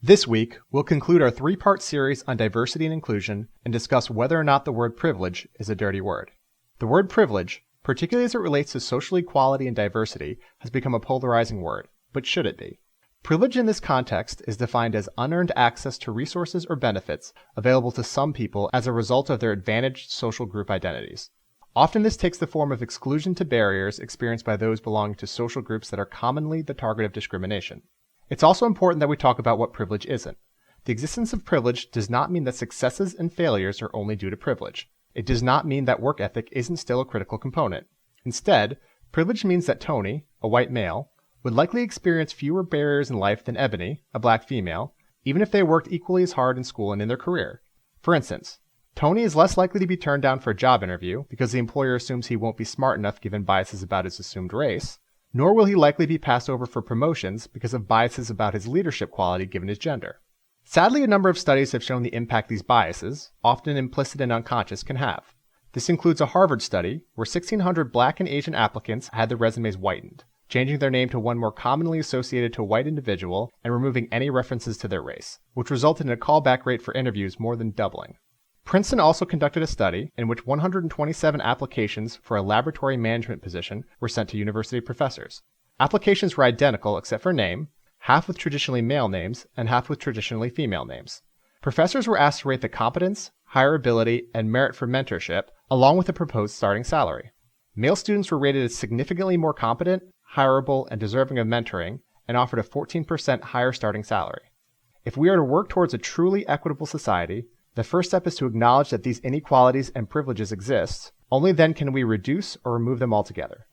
This week, we'll conclude our three-part series on diversity and inclusion and discuss whether or not the word privilege is a dirty word. The word privilege, particularly as it relates to social equality and diversity, has become a polarizing word, but should it be? Privilege in this context is defined as unearned access to resources or benefits available to some people as a result of their advantaged social group identities. Often this takes the form of exclusion to barriers experienced by those belonging to social groups that are commonly the target of discrimination. It's also important that we talk about what privilege isn't. The existence of privilege does not mean that successes and failures are only due to privilege. It does not mean that work ethic isn't still a critical component. Instead, privilege means that Tony, a white male, would likely experience fewer barriers in life than Ebony, a black female, even if they worked equally as hard in school and in their career. For instance, Tony is less likely to be turned down for a job interview because the employer assumes he won't be smart enough given biases about his assumed race, nor will he likely be passed over for promotions because of biases about his leadership quality given his gender. Sadly, a number of studies have shown the impact these biases, often implicit and unconscious, can have. This includes a Harvard study where 1,600 black and Asian applicants had their resumes whitened, changing their name to one more commonly associated to a white individual and removing any references to their race, which resulted in a callback rate for interviews more than doubling. Princeton also conducted a study in which 127 applications for a laboratory management position were sent to university professors. Applications were identical except for name, half with traditionally male names and half with traditionally female names. Professors were asked to rate the competence, hireability, and merit for mentorship, along with the proposed starting salary. Male students were rated as significantly more competent, hireable, and deserving of mentoring, and offered a 14% higher starting salary. If we are to work towards a truly equitable society, the first step is to acknowledge that these inequalities and privileges exist. Only then can we reduce or remove them altogether.